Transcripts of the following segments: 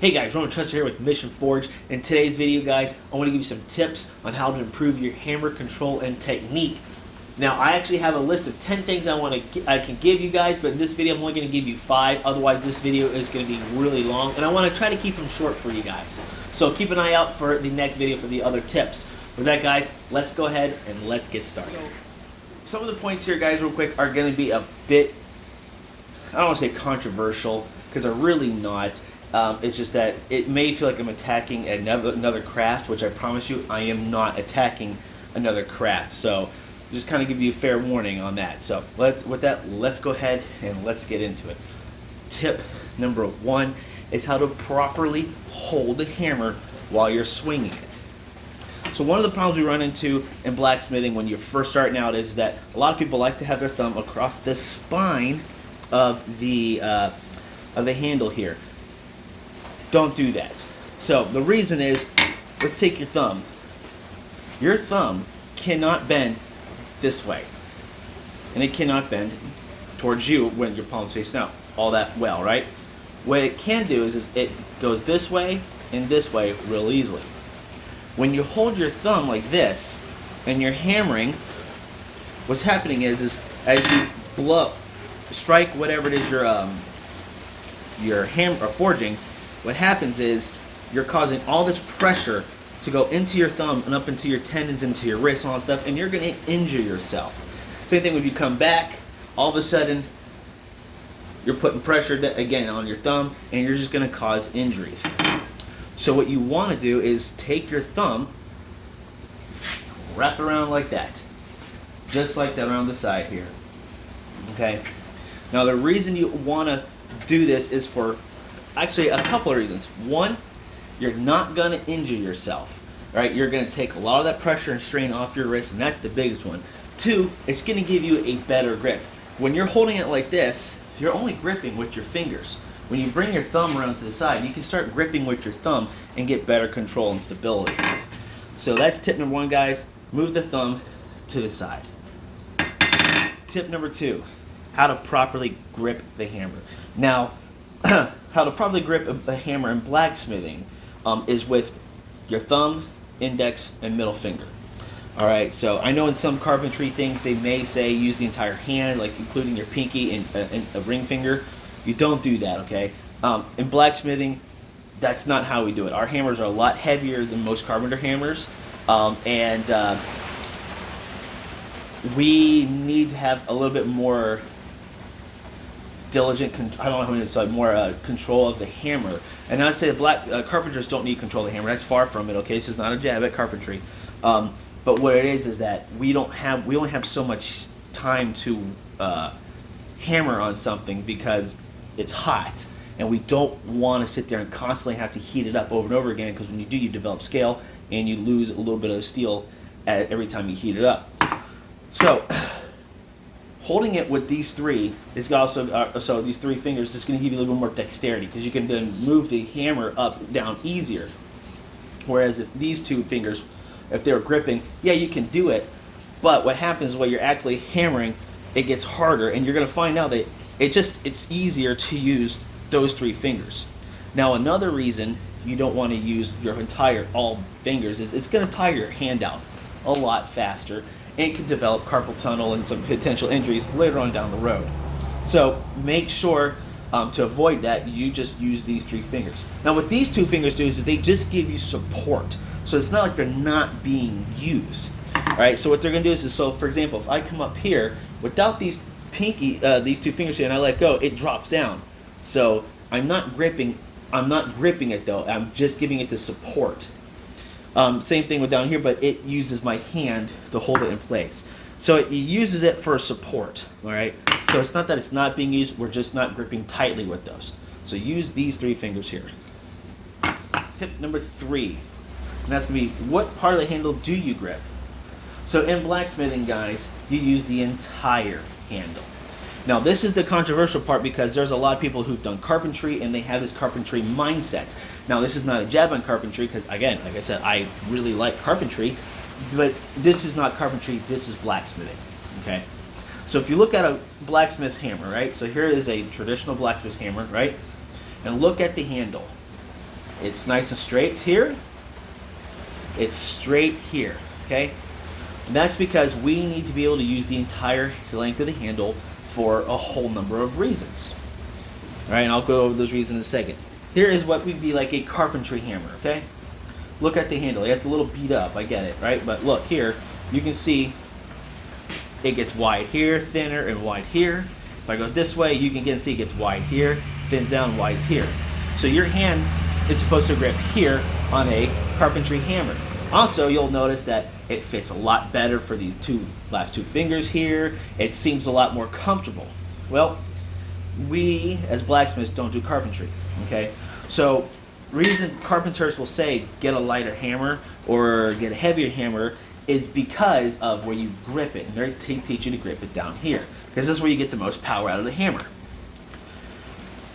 Hey guys, Roman Trester here with Mission Forge. In today's video, guys, I want to give you some tips on how to improve your hammer control and technique. Now, I actually have a list of 10 things I can give you guys, but in this video, I'm only going to give you 5. Otherwise, this video is going to be really long, and I want to try to keep them short for you guys. So keep an eye out for the next video for the other tips. With that, guys, let's go ahead and let's get started. So, some of the points here, guys, real quick, are going to be a bit, I don't want to say controversial, because they're really not. It's just that it may feel like I'm attacking another craft, which I promise you I am not attacking another craft. So just kind of give you a fair warning on that. So with that, let's go ahead and let's get into it. Tip number 1 is how to properly hold the hammer while you're swinging it. So one of the problems we run into in blacksmithing when you're first starting out is that a lot of people like to have their thumb across the spine of the handle here. Don't do that. So the reason is, let's take your thumb. Your thumb cannot bend this way, and it cannot bend towards you when your palm's facing out all that well, right? What it can do is it goes this way and this way real easily. When you hold your thumb like this and you're hammering, what's happening is as you strike whatever it is you're forging, what happens is you're causing all this pressure to go into your thumb and up into your tendons, into your wrists, all that stuff, and you're going to injure yourself. Same thing when you come back, all of a sudden you're putting pressure again on your thumb, and you're just going to cause injuries. So what you want to do is take your thumb, wrap it around like that, just like that around the side here. Okay. Now the reason you want to do this is for actually a couple of reasons. One, you're not going to injure yourself, right? You're going to take a lot of that pressure and strain off your wrist, and that's the biggest one. 2, it's going to give you a better grip. When you're holding it like this, you're only gripping with your fingers. When you bring your thumb around to the side, you can start gripping with your thumb and get better control and stability. So that's tip number 1, guys. Move the thumb to the side. Tip number 2, how to properly grip the hammer. Now, how to properly grip a hammer in blacksmithing is with your thumb, index, and middle finger. Alright, so I know in some carpentry things they may say use the entire hand, like including your pinky and a ring finger. You don't do that, okay? In blacksmithing, that's not how we do it. Our hammers are a lot heavier than most carpenter hammers, and we need to have a little bit more diligent, I don't know how to say, more control of the hammer. And I'd say carpenters don't need control of the hammer. That's far from it. Okay, this is not a jab at carpentry. But what it is that we only have so much time to hammer on something because it's hot, and we don't want to sit there and constantly have to heat it up over and over again, because when you do, you develop scale and you lose a little bit of steel every time you heat it up. So holding it with these 3 is also so these 3 fingers is going to give you a little bit more dexterity, because you can then move the hammer up down easier. Whereas if these 2 fingers, if they're gripping, yeah, you can do it, but what happens when you're actually hammering, it gets harder, and you're going to find out that it's easier to use those 3 fingers. Now another reason you don't want to use your all fingers is it's going to tire your hand out a lot faster, and can develop carpal tunnel and some potential injuries later on down the road. So make sure to avoid that, you just use these 3 fingers. Now what these 2 fingers do is they just give you support. So it's not like they're not being used. Alright, so what they're going to do is, so for example, if I come up here, without these 2 fingers here, and I let go, it drops down. So I'm not gripping it though, I'm just giving it the support. Same thing with down here, but it uses my hand to hold it in place. So it uses it for support, all right? So it's not that it's not being used, we're just not gripping tightly with those. So use these 3 fingers here. Tip number 3, and that's going to be, what part of the handle do you grip? So in blacksmithing, guys, you use the entire handle. Now this is the controversial part, because there's a lot of people who've done carpentry and they have this carpentry mindset. Now this is not a jab on carpentry, because again, like I said, I really like carpentry, but this is not carpentry, this is blacksmithing, okay? So if you look at a blacksmith's hammer, right? So here is a traditional blacksmith's hammer, right? And look at the handle. It's nice and straight here. It's straight here, okay? And that's because we need to be able to use the entire length of the handle for a whole number of reasons. All right, and I'll go over those reasons in a second. Here is what would be like a carpentry hammer, okay? Look at the handle. It's a little beat up, I get it, right? But look here, you can see it gets wide here, thinner, and wide here. If I go this way, you can see it gets wide here, thins down, wides here. So your hand is supposed to grip here on a carpentry hammer. Also, you'll notice that it fits a lot better for these last two fingers here. It seems a lot more comfortable. Well, we as blacksmiths don't do carpentry, okay? So, reason carpenters will say get a lighter hammer or get a heavier hammer is because of where you grip it. And they teach you to grip it down here, because this is where you get the most power out of the hammer.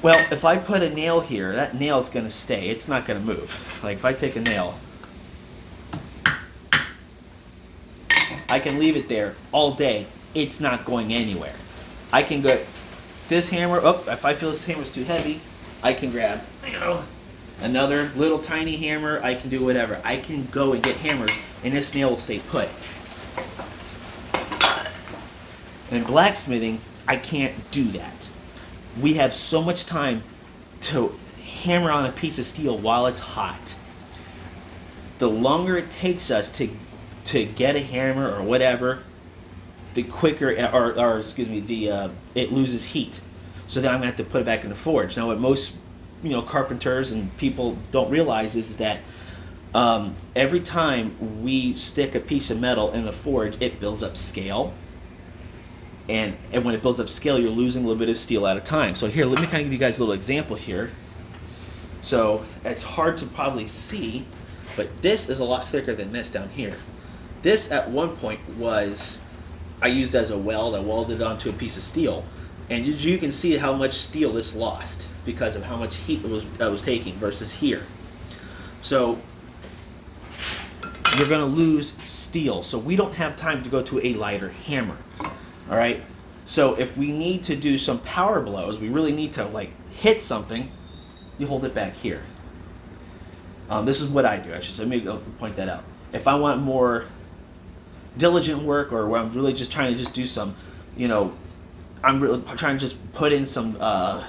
Well, if I put a nail here, that nail is going to stay. It's not going to move. Like if I take a nail, I can leave it there all day. It's not going anywhere. I can go this hammer. Oh, if I feel this hammer is too heavy, I can grab, another little tiny hammer. I can do whatever. I can go and get hammers, and this nail will stay put. In blacksmithing, I can't do that. We have so much time to hammer on a piece of steel while it's hot. The longer it takes us to get a hammer or whatever, the quicker, it loses heat. So then I'm gonna have to put it back in the forge. Now, what most carpenters and people don't realize is that every time we stick a piece of metal in the forge, it builds up scale. And when it builds up scale, you're losing a little bit of steel at a time. So here, let me kind of give you guys a little example here. So it's hard to probably see, but this is a lot thicker than this down here. This at one point I used as a weld. I welded it onto a piece of steel. And you can see how much steel this lost because of how much heat it was taking versus here. So you're going to lose steel. So we don't have time to go to a lighter hammer. All right. So if we need to do some power blows, we really need to hit something. You hold it back here. This is what I do. Let me point that out. If I want more diligent work, or where I'm really just trying to just do some, I'm really trying to just put in some, I'm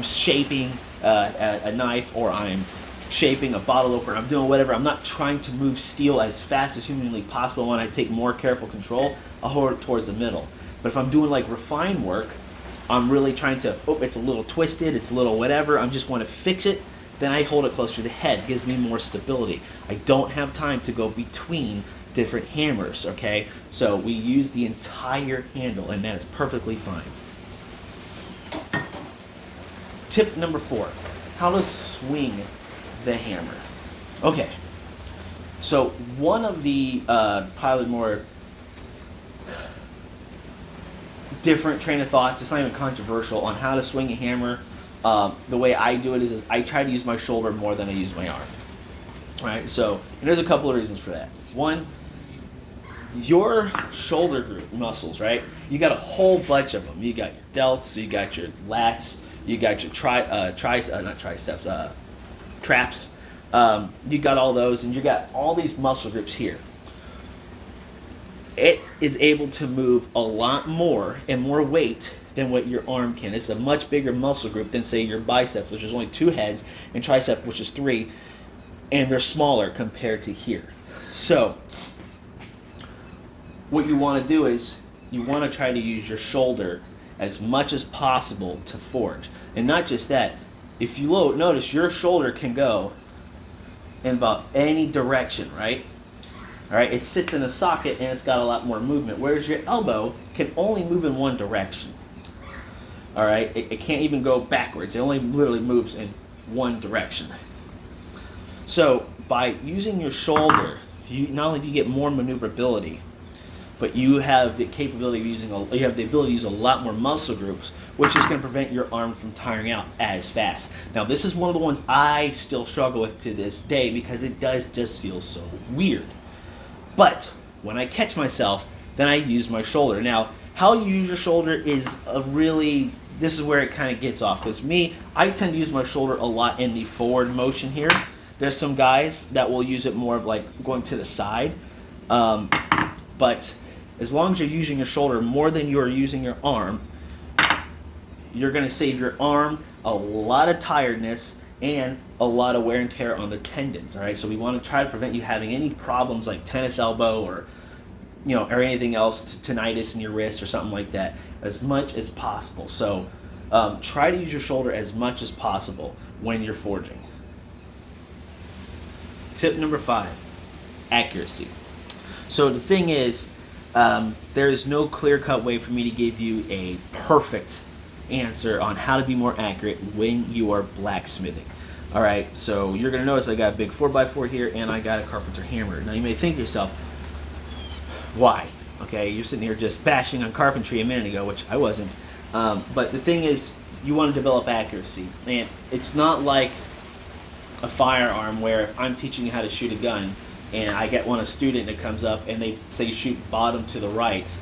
shaping a knife, or I'm shaping a bottle opener, I'm doing whatever. I'm not trying to move steel as fast as humanly possible. When I take more careful control, I'll hold it towards the middle. But if I'm doing refined work, I'm really trying to, it's a little twisted, it's a little whatever, I just want to fix it, then I hold it closer to the head. It gives me more stability. I don't have time to go between different hammers, okay? So we use the entire handle, and that is perfectly fine. Tip number 4, how to swing the hammer. Okay, so one of the probably more different train of thoughts, it's not even controversial, on how to swing a hammer. The way I do it is I try to use my shoulder more than I use my arm. All right, so and there's a couple of reasons for that. One, your shoulder group muscles, right? You got a whole bunch of them. You got your delts, you got your lats, you got your traps. You got all those, and you got all these muscle groups here. It is able to move a lot more and more weight than what your arm can. It's a much bigger muscle group than, say, your biceps, which is only 2 heads, and tricep, which is 3, and they're smaller compared to here. So what you want to do is you want to try to use your shoulder as much as possible to forge. And not just that, if you notice, your shoulder can go in about any direction, right? All right, it sits in a socket and it's got a lot more movement, whereas your elbow can only move in one direction. All right, it can't even go backwards. It only literally moves in one direction. So by using your shoulder, you not only do you get more maneuverability, but you have the capability of you have the ability to use a lot more muscle groups, which is going to prevent your arm from tiring out as fast. Now, this is one of the ones I still struggle with to this day because it does just feel so weird. But when I catch myself, then I use my shoulder. Now, how you use your shoulder is a really this is where it kind of gets off. Because me, I tend to use my shoulder a lot in the forward motion here. There's some guys that will use it more of like going to the side. But as long as you're using your shoulder more than you're using your arm, you're going to save your arm a lot of tiredness and a lot of wear and tear on the tendons. All right, so we want to try to prevent you having any problems like tennis elbow or or anything else, tinnitus in your wrist or something like that, as much as possible. So try to use your shoulder as much as possible when you're forging. Tip number 5, accuracy. So the thing is, there is no clear-cut way for me to give you a perfect answer on how to be more accurate when you are blacksmithing. All right, so you're going to notice I got a big 4x4 here and I got a carpenter hammer. Now you may think to yourself, why? Okay, you're sitting here just bashing on carpentry a minute ago, which I wasn't. But the thing is, you want to develop accuracy. And it's not like a firearm where if I'm teaching you how to shoot a gun and I get a student that comes up and they say shoot bottom to the right,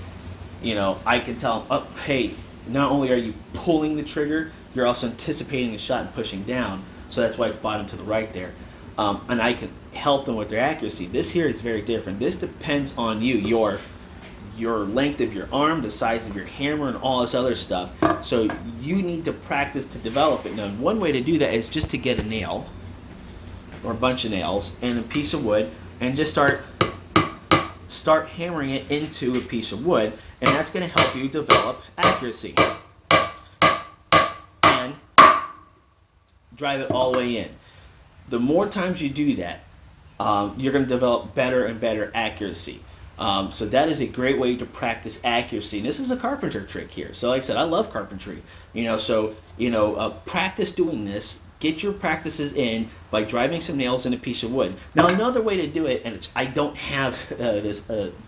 I can tell them, oh, hey, not only are you pulling the trigger, you're also anticipating the shot and pushing down. So that's why it's bottom to the right there. And I can help them with their accuracy. This here is very different. This depends on you, your length of your arm, the size of your hammer, and all this other stuff. So you need to practice to develop it. Now, one way to do that is just to get a nail or a bunch of nails and a piece of wood and just start hammering it into a piece of wood, and that's going to help you develop accuracy. And drive it all the way in. The more times you do that, you're going to develop better and better accuracy. So that is a great way to practice accuracy. And this is a carpenter trick here. So like I said, I love carpentry. Practice doing this. Get your practices in by driving some nails in a piece of wood. Now another way to do it, and I don't have this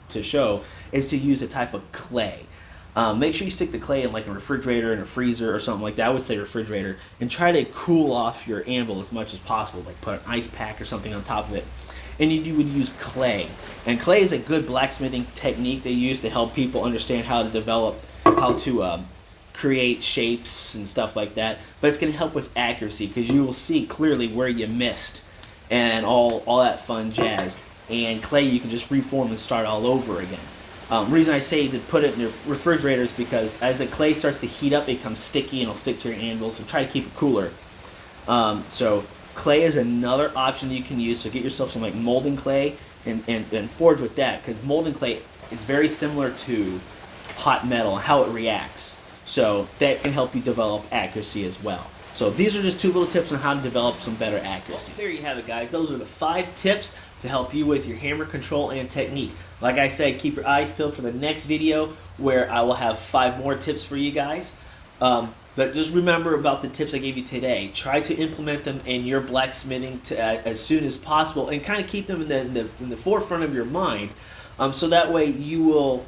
to show, is to use a type of clay. Make sure you stick the clay in like a refrigerator and a freezer or something like that. I would say refrigerator, and try to cool off your anvil as much as possible. Like put an ice pack or something on top of it. And you would use clay. And clay is a good blacksmithing technique they use to help people understand how to develop, how to create shapes and stuff like that. But it's going to help with accuracy because you will see clearly where you missed and all that fun jazz. And clay you can just reform and start all over again. Reason I say to put it in your refrigerator is because as the clay starts to heat up, it becomes sticky and it'll stick to your anvil, so try to keep it cooler. So clay is another option you can use, so get yourself some like molding clay and forge with that, because molding clay is very similar to hot metal and how it reacts. So that can help you develop accuracy as well. So these are just 2 little tips on how to develop some better accuracy. There you have it, guys. Those are the 5 tips to help you with your hammer control and technique. Like I said, keep your eyes peeled for the next video where I will have 5 more tips for you guys. But just remember about the tips I gave you today. Try to implement them in your blacksmithing as soon as possible, and kind of keep them in the forefront of your mind, so that way you will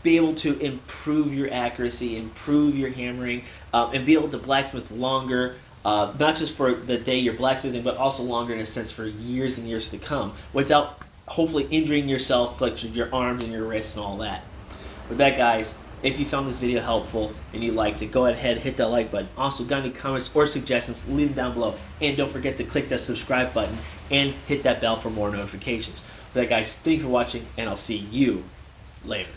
be able to improve your accuracy, improve your hammering, and be able to blacksmith longer, not just for the day you're blacksmithing, but also longer in a sense for years and years to come, without hopefully injuring yourself, like your arms and your wrists and all that. With that, guys, if you found this video helpful and you liked it, go ahead, hit that like button. Also, got any comments or suggestions, leave them down below. And don't forget to click that subscribe button and hit that bell for more notifications. With that, guys, thank you for watching, and I'll see you later.